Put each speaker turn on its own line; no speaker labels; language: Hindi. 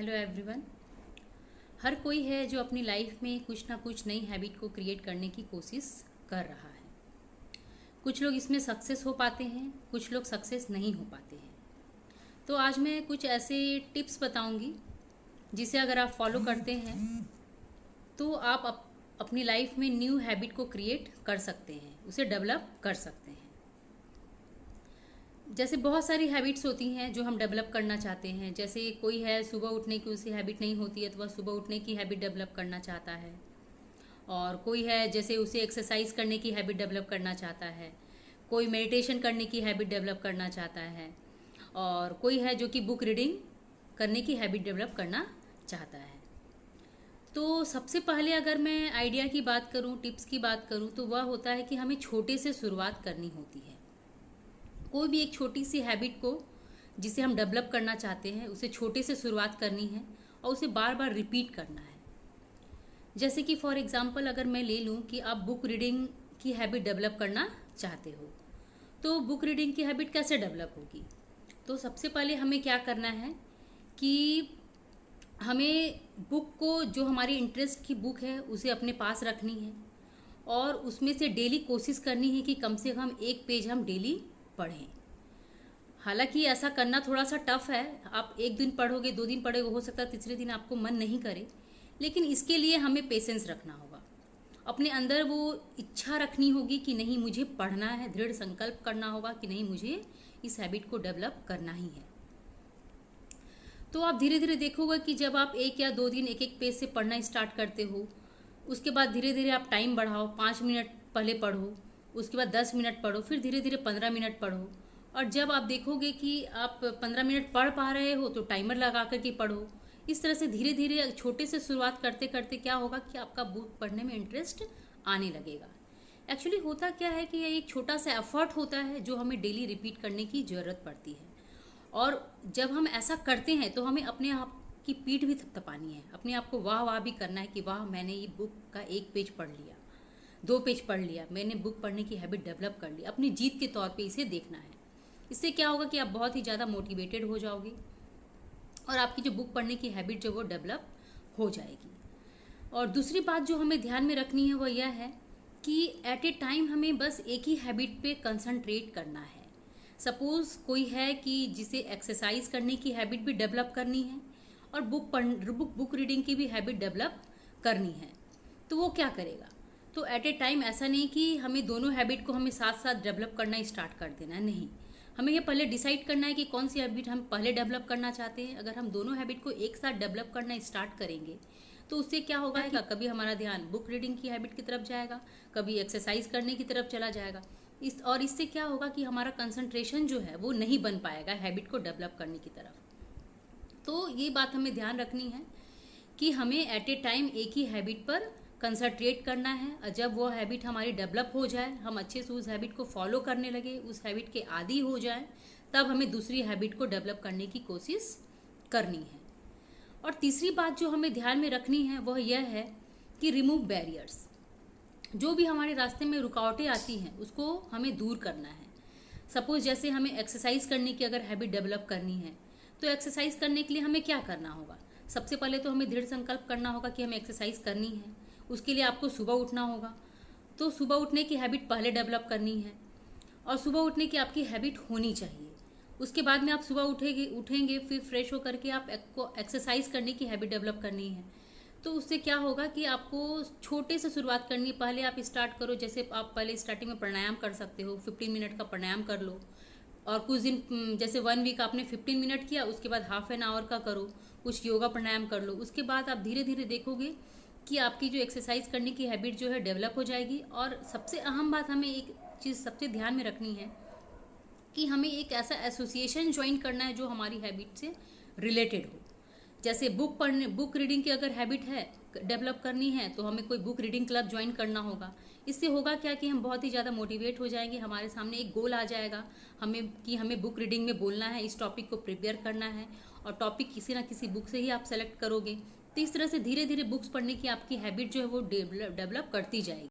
Hello everyone. हर कोई है जो अपनी लाइफ में कुछ ना कुछ नई हैबिट को क्रिएट करने की कोशिश कर रहा है। कुछ लोग इसमें सक्सेस हो पाते हैं, कुछ लोग सक्सेस नहीं हो पाते हैं। तो आज मैं कुछ ऐसे टिप्स बताऊंगी जिसे अगर आप फॉलो करते हैं तो आप अपनी लाइफ में न्यू हैबिट को क्रिएट कर सकते हैं, उसे डेवलप कर सकते हैं। जैसे बहुत सारी हैबिट्स होती हैं जो हम डेवलप करना चाहते हैं। जैसे कोई है सुबह उठने की उसे हैबिट नहीं होती है तो वह सुबह उठने की हैबिट डेवलप करना चाहता है। और कोई है जैसे उसे एक्सरसाइज करने की हैबिट डेवलप करना चाहता है। कोई मेडिटेशन करने की हैबिट डेवलप करना चाहता है। और कोई है जो कि बुक रीडिंग करने की हैबिट डेवलप करना चाहता है। तो सबसे पहले अगर मैं आइडिया की बात करूं, टिप्स की बात करूं, तो वह होता है कि हमें छोटे से शुरुआत करनी होती है। कोई भी एक छोटी सी हैबिट को जिसे हम डेवलप करना चाहते हैं उसे छोटे से शुरुआत करनी है और उसे बार बार रिपीट करना है। जैसे कि फॉर एग्जांपल अगर मैं ले लूँ कि आप बुक रीडिंग की हैबिट डेवलप करना चाहते हो, तो बुक रीडिंग की हैबिट कैसे डेवलप होगी? तो सबसे पहले हमें क्या करना है कि हमें बुक को, जो हमारी इंटरेस्ट की बुक है, उसे अपने पास रखनी है और उसमें से डेली कोशिश करनी है कि कम से कम एक पेज हम डेली पढ़ें। हालांकि ऐसा करना थोड़ा सा टफ है। आप एक दिन पढ़ोगे, 2 दिन पढ़ोगे, हो सकता है तीसरे दिन आपको मन नहीं करे, लेकिन इसके लिए हमें पेशेंस रखना होगा। अपने अंदर वो इच्छा रखनी होगी कि नहीं मुझे पढ़ना है, दृढ़ संकल्प करना होगा कि नहीं मुझे इस हैबिट को डेवलप करना ही है। तो आप धीरे धीरे देखोगे कि जब आप 1 या 2 दिन एक एक पेज से पढ़ना स्टार्ट करते हो, उसके बाद धीरे धीरे आप टाइम बढ़ाओ, 5 मिनट पहले पढ़ो, उसके बाद 10 मिनट पढ़ो, फिर धीरे धीरे 15 मिनट पढ़ो। और जब आप देखोगे कि आप 15 मिनट पढ़ पा रहे हो तो टाइमर लगा करके पढ़ो। इस तरह से धीरे धीरे छोटे से शुरुआत करते करते क्या होगा कि आपका बुक पढ़ने में इंटरेस्ट आने लगेगा। एक्चुअली होता क्या है कि ये एक छोटा सा एफर्ट होता है जो हमें डेली रिपीट करने की ज़रूरत पड़ती है। और जब हम ऐसा करते हैं तो हमें अपने आप की पीठ भी थपथपानी है, अपने आप को वाह वाह भी करना है कि वाह मैंने ये बुक का 1 पेज पढ़ लिया, 2 पेज पढ़ लिया, मैंने बुक पढ़ने की हैबिट डेवलप कर ली। अपनी जीत के तौर पे इसे देखना है। इससे क्या होगा कि आप बहुत ही ज़्यादा मोटिवेटेड हो जाओगे और आपकी जो बुक पढ़ने की हैबिट जो वो डेवलप हो जाएगी। और दूसरी बात जो हमें ध्यान में रखनी है वो यह है कि एट ए टाइम हमें बस एक ही हैबिट पे कंसंट्रेट करना है। सपोज कोई है कि जिसे एक्सरसाइज करने की हैबिट भी डेवलप करनी है और बुक रीडिंग की भी हैबिट डेवलप करनी है, तो वो क्या करेगा? तो एट ए टाइम ऐसा नहीं कि हमें दोनों हैबिट को हमें साथ साथ डेवलप करना स्टार्ट कर देना है, नहीं। हमें ये पहले डिसाइड करना है कि कौन सी हैबिट हम पहले डेवलप करना चाहते हैं। अगर हम दोनों हैबिट को एक साथ डेवलप करना स्टार्ट करेंगे तो उससे क्या होगा कि कभी हमारा ध्यान बुक रीडिंग की हैबिट की तरफ जाएगा, कभी एक्सरसाइज करने की तरफ चला जाएगा। इससे क्या होगा कि हमारा कंसंट्रेशन जो है वो नहीं बन पाएगा हैबिट को डेवलप करने की तरफ। तो ये बात हमें ध्यान रखनी है कि हमें एट ए टाइम एक ही हैबिट पर कंसंट्रेट करना है। और जब वो हैबिट हमारी डेवलप हो जाए, हम अच्छे से उस हैबिट को फॉलो करने लगे, उस हैबिट के आदी हो जाए, तब हमें दूसरी हैबिट को डेवलप करने की कोशिश करनी है। और तीसरी बात जो हमें ध्यान में रखनी है वह यह है कि रिमूव बैरियर्स। जो भी हमारे रास्ते में रुकावटें आती हैं उसको हमें दूर करना है। सपोज जैसे हमें एक्सरसाइज करने की अगर हैबिट डेवलप करनी है तो एक्सरसाइज करने के लिए हमें क्या करना होगा? सबसे पहले तो हमें दृढ़ संकल्प करना होगा कि हमें एक्सरसाइज करनी है। उसके लिए आपको सुबह उठना होगा, तो सुबह उठने की हैबिट पहले डेवलप करनी है और सुबह उठने की आपकी हैबिट होनी चाहिए। उसके बाद में आप सुबह उठेंगे फिर फ्रेश होकर के आपको एक्सरसाइज करने की हैबिट डेवलप करनी है। तो उससे क्या होगा कि आपको छोटे से शुरुआत करनी है। पहले आप स्टार्ट करो, जैसे आप पहले स्टार्टिंग में प्राणायाम कर सकते हो, 15 मिनट का प्राणायाम कर लो। और कुछ दिन जैसे 1 वीक आपने 15 मिनट किया, उसके बाद हाफ एन आवर का करो, कुछ योगा प्राणायाम कर लो। उसके बाद आप धीरे धीरे देखोगे कि आपकी जो एक्सरसाइज करने की हैबिट जो है डेवलप हो जाएगी। और सबसे अहम बात हमें एक चीज़ सबसे ध्यान में रखनी है कि हमें एक ऐसा एसोसिएशन ज्वाइन करना है जो हमारी हैबिट से रिलेटेड हो। जैसे बुक रीडिंग की अगर हैबिट है डेवलप करनी है तो हमें कोई बुक रीडिंग क्लब ज्वाइन करना होगा। इससे होगा क्या कि हम बहुत ही ज़्यादा मोटिवेट हो जाएंगे, हमारे सामने एक गोल आ जाएगा हमें बुक रीडिंग में बोलना है, इस टॉपिक को प्रिपेयर करना है और टॉपिक किसी ना किसी बुक से ही आप सेलेक्ट करोगे। तो इस तरह से धीरे धीरे बुक्स पढ़ने की आपकी हैबिट जो है वो डेवलप करती जाएगी।